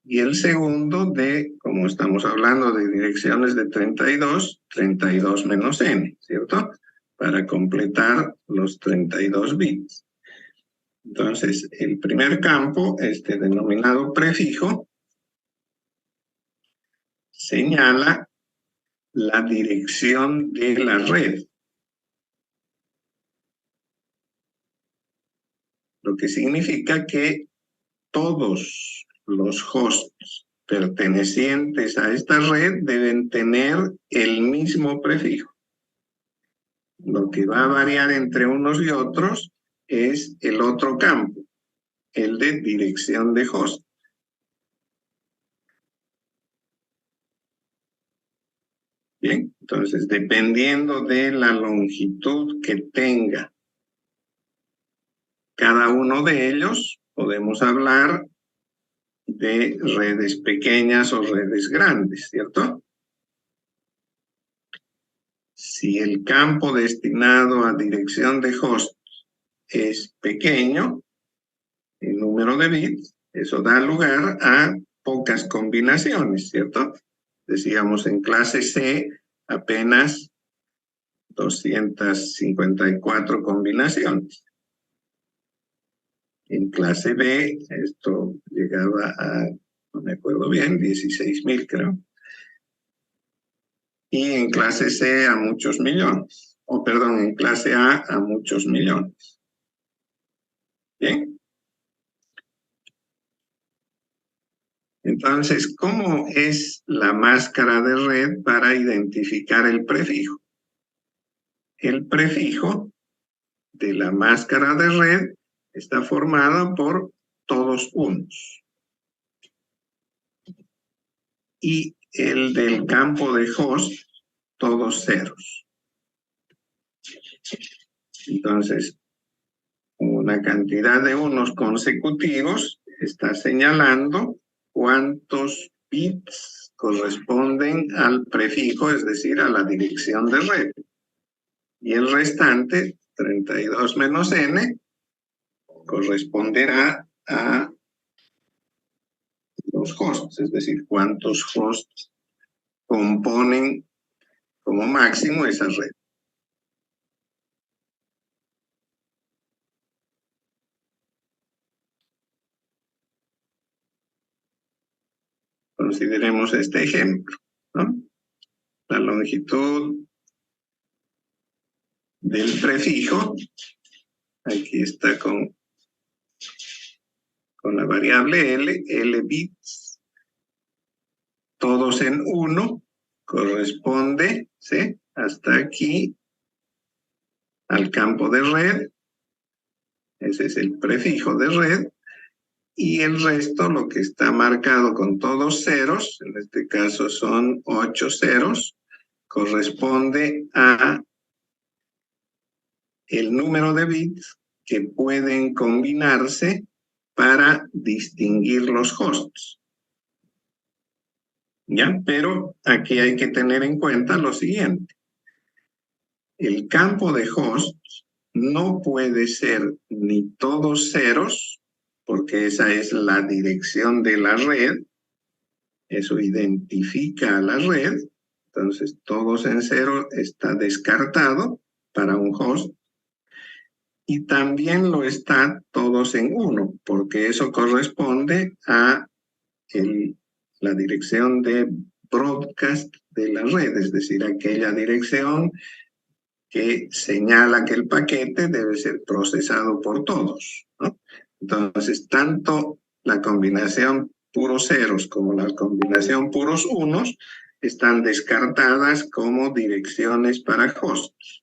y el segundo de, como estamos hablando de direcciones de 32 menos n, ¿cierto? Para completar los 32 bits. Entonces, el primer campo, denominado prefijo, señala la dirección de la red, lo que significa que todos los hosts pertenecientes a esta red deben tener el mismo prefijo. Lo que va a variar entre unos y otros es el otro campo, el de dirección de host. Bien, entonces dependiendo de la longitud que tenga cada uno de ellos, podemos hablar de redes pequeñas o redes grandes, ¿cierto? Si el campo destinado a dirección de host es pequeño, el número de bits, eso da lugar a pocas combinaciones, ¿cierto? Decíamos en clase C apenas 254 combinaciones. En clase B esto llegaba a, no me acuerdo bien, 16,000 creo. Y en clase C a muchos millones. O perdón, en clase A muchos millones. Bien. Entonces, ¿cómo es la máscara de red para identificar el prefijo? El prefijo de la máscara de red está formada por todos unos. Y el del campo de host, todos ceros. Entonces, una cantidad de unos consecutivos está señalando cuántos bits corresponden al prefijo, es decir, a la dirección de red. Y el restante, 32 menos n, corresponderá a los hosts, es decir, cuántos hosts componen como máximo esa red. Consideremos este ejemplo, ¿no? La longitud del prefijo, aquí está con la variable L bits, todos en 1, corresponde, ¿sí?, hasta aquí al campo de red, ese es el prefijo de red, y el resto, lo que está marcado con todos ceros, en este caso son 8 ceros, corresponde a el número de bits que pueden combinarse para distinguir los hosts. ¿Ya? Pero aquí hay que tener en cuenta lo siguiente. El campo de hosts no puede ser ni todos ceros, porque esa es la dirección de la red, eso identifica a la red, entonces todos en cero está descartado para un host, y también lo está todos en 1, porque eso corresponde a la dirección de broadcast de la red, es decir, aquella dirección que señala que el paquete debe ser procesado por todos, ¿no? Entonces, tanto la combinación puros ceros como la combinación puros unos están descartadas como direcciones para hosts.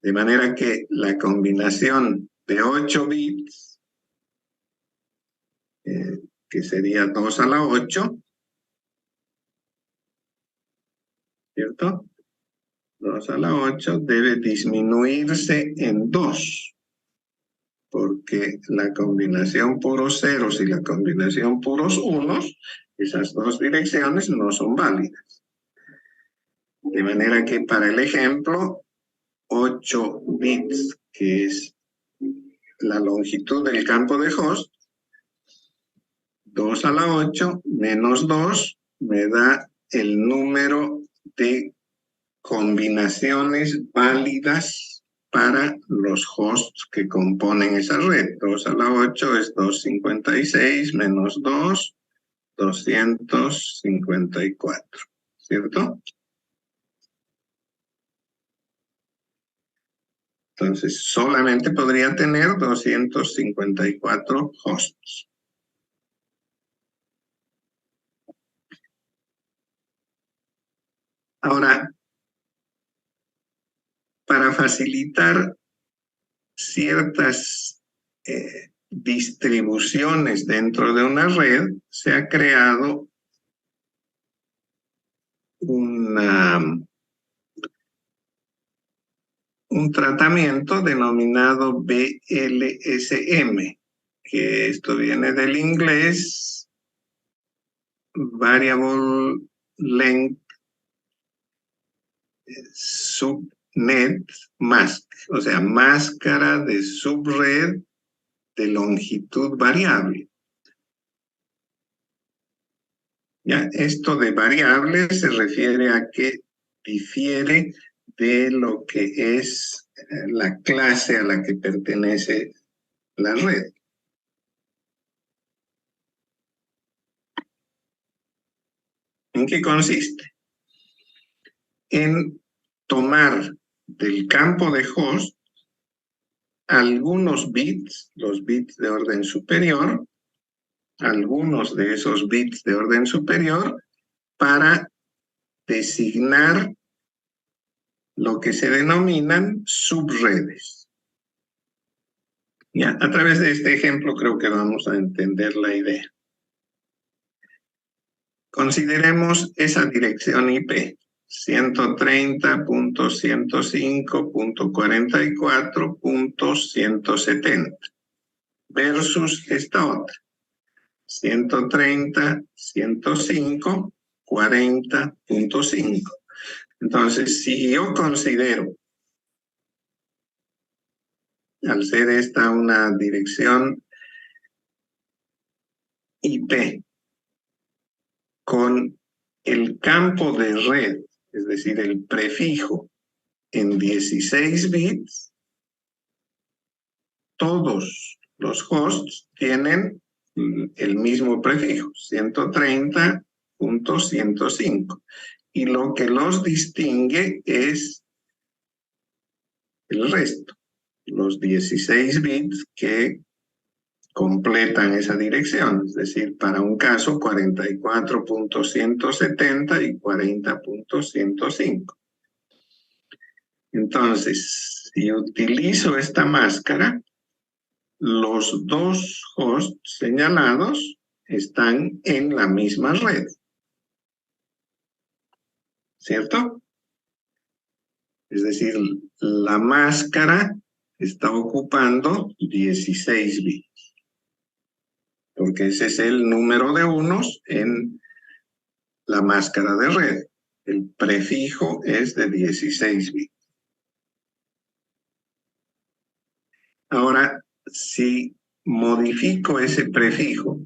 De manera que la combinación de 8 bits, que sería 2 a la 8, ¿cierto? 2 a la 8 debe disminuirse en 2, porque la combinación puros ceros y la combinación puros unos, esas dos direcciones no son válidas. De manera que para el ejemplo, 8 bits, que es la longitud del campo de host, 2 a la 8 menos 2 me da el número de combinaciones válidas para los hosts que componen esa red. 2 a la 8 es 256 menos 2, 254, ¿cierto? Entonces, solamente podría tener 254 hosts. Ahora, para facilitar ciertas distribuciones dentro de una red, se ha creado un tratamiento denominado BLSM, que esto viene del inglés Variable Length Subnet Mask, o sea, máscara de subred de longitud variable. Ya, esto de variable se refiere a que difiere de lo que es la clase a la que pertenece la red. ¿En qué consiste? En tomar del campo de host algunos bits, los bits de orden superior, algunos de esos bits de orden superior, para designar lo que se denominan subredes. Ya, a través de este ejemplo creo que vamos a entender la idea. Consideremos esa dirección IP, 130.105.44.170 versus esta otra, 130.105.40.5. Entonces, si yo considero, al ser esta una dirección IP con el campo de red, es decir, el prefijo en 16 bits, todos los hosts tienen el mismo prefijo, 130.105. Y lo que los distingue es el resto, los 16 bits que completan esa dirección, es decir, para un caso 44.170 y 40.105. Entonces, si utilizo esta máscara, los dos hosts señalados están en la misma red, ¿cierto? Es decir, la máscara está ocupando 16 bits, porque ese es el número de unos en la máscara de red. El prefijo es de 16 bits. Ahora, si modifico ese prefijo,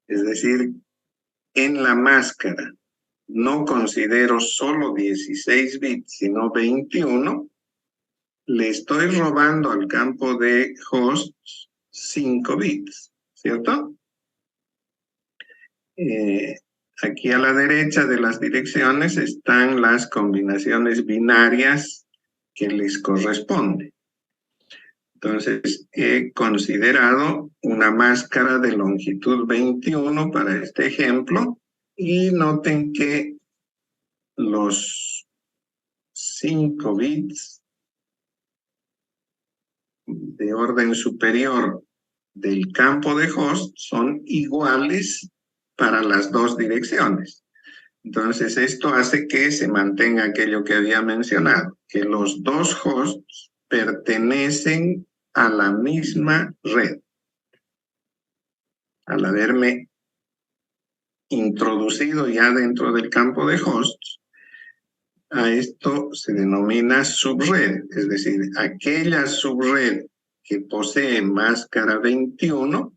es decir, en la máscara no considero solo 16 bits, sino 21, le estoy robando al campo de hosts 5 bits, ¿cierto? Aquí a la derecha de las direcciones están las combinaciones binarias que les corresponde. Entonces, he considerado una máscara de longitud 21 para este ejemplo y noten que los 5 bits de orden superior del campo de host son iguales para las dos direcciones. Entonces, esto hace que se mantenga aquello que había mencionado, que los dos hosts pertenecen a la misma red. Al haberme introducido ya dentro del campo de hosts, a esto se denomina subred, es decir, aquella subred que posee máscara 21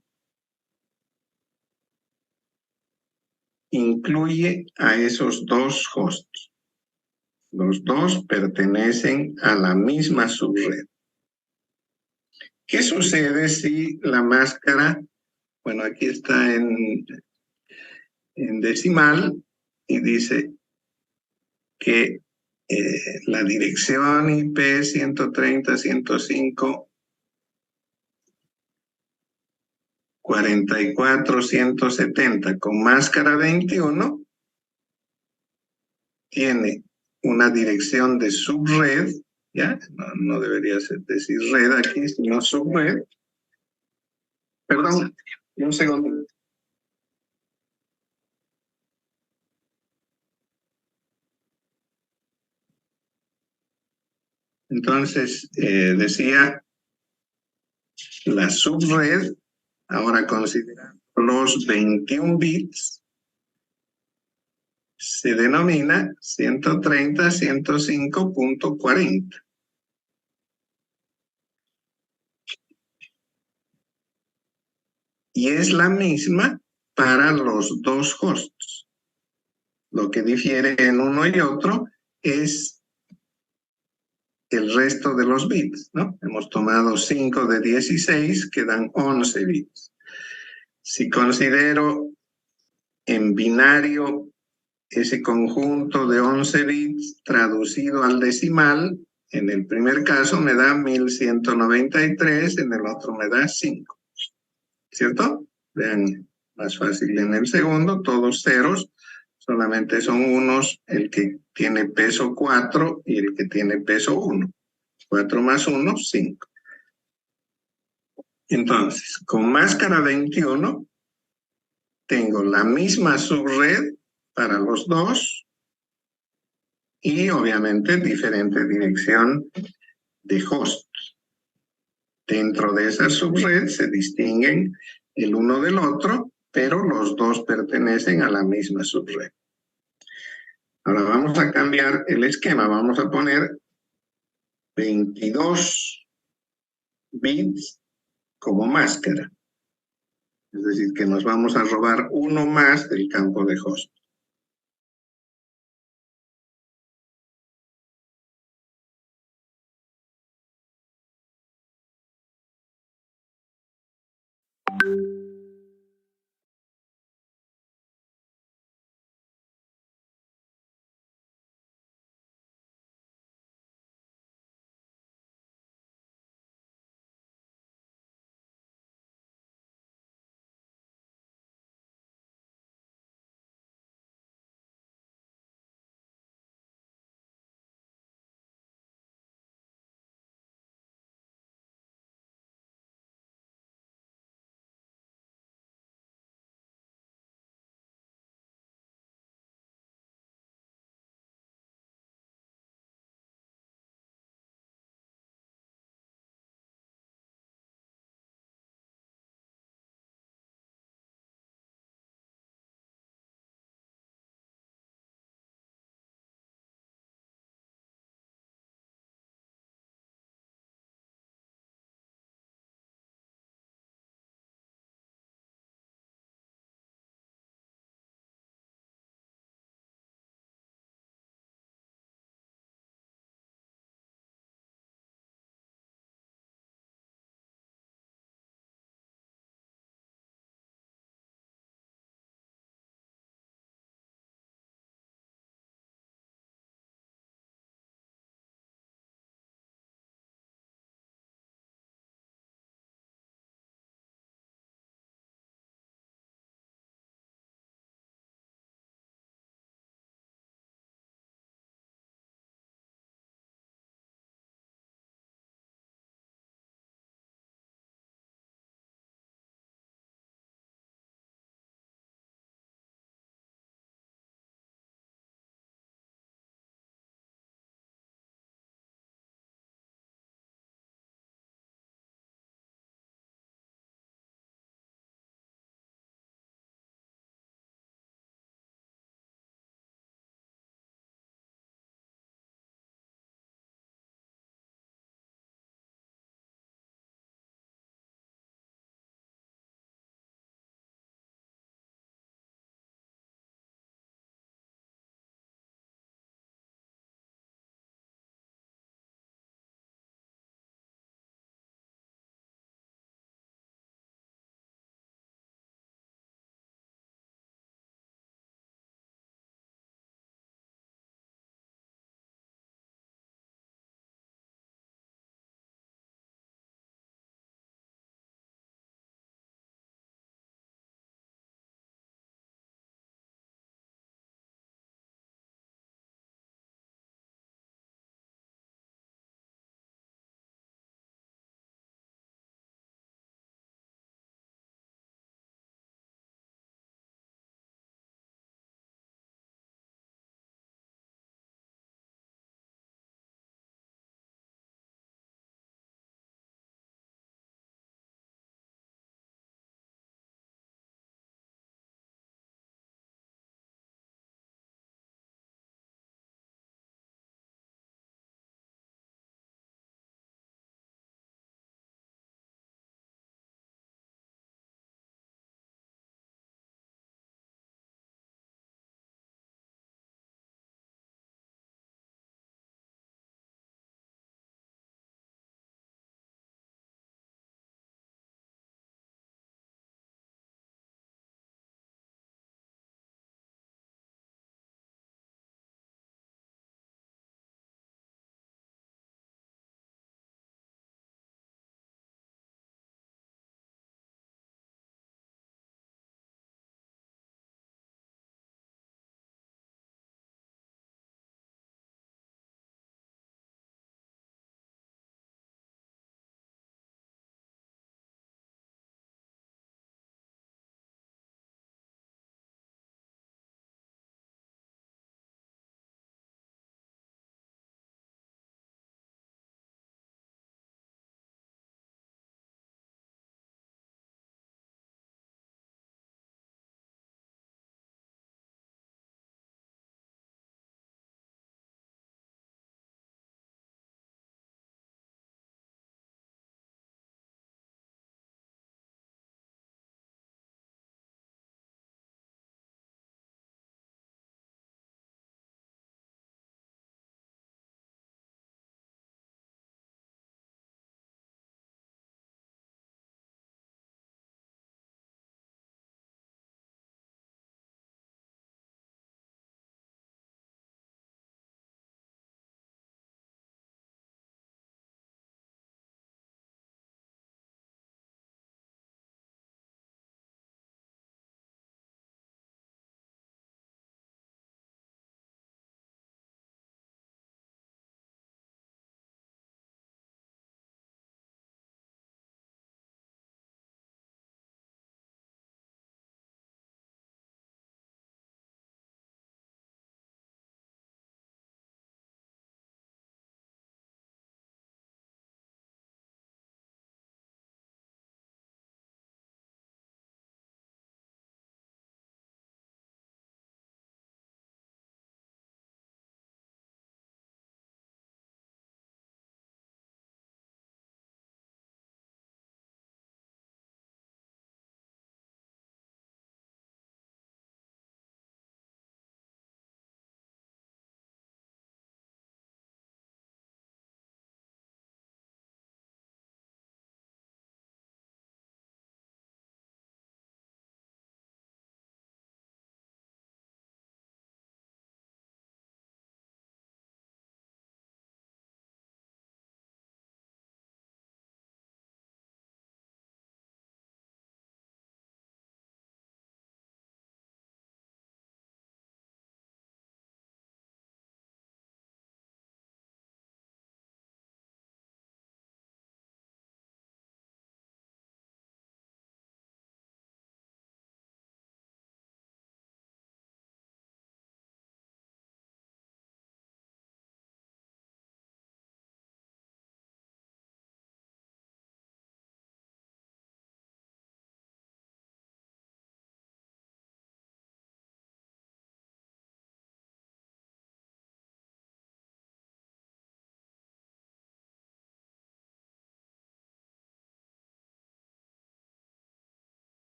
incluye a esos dos hosts. Los dos pertenecen a la misma subred. ¿Qué sucede si la máscara, bueno, aquí está en decimal y dice que la dirección IP 130.105.44.170 con máscara 21 tiene una dirección de subred, ¿ya? No debería decir red aquí, sino subred. Perdón, un segundo. Entonces, decía la subred, ahora considerando los 21 bits, se denomina 130.105.40. Y es la misma para los dos hosts. Lo que difiere en uno y otro es el resto de los bits, ¿no? Hemos tomado 5 de 16, que dan 11 bits. Si considero en binario ese conjunto de 11 bits traducido al decimal, en el primer caso me da 1193, en el otro me da 5. ¿Cierto? Vean, más fácil en el segundo, todos ceros, solamente son unos, el que tiene peso 4 y el que tiene peso 1. 4 más 1, 5. Entonces, con máscara 21, tengo la misma subred para los dos y obviamente diferente dirección de host. Dentro de esa subred se distinguen el uno del otro, pero los dos pertenecen a la misma subred. Ahora vamos a cambiar el esquema, vamos a poner 22 bits como máscara. Es decir, que nos vamos a robar uno más del campo de host.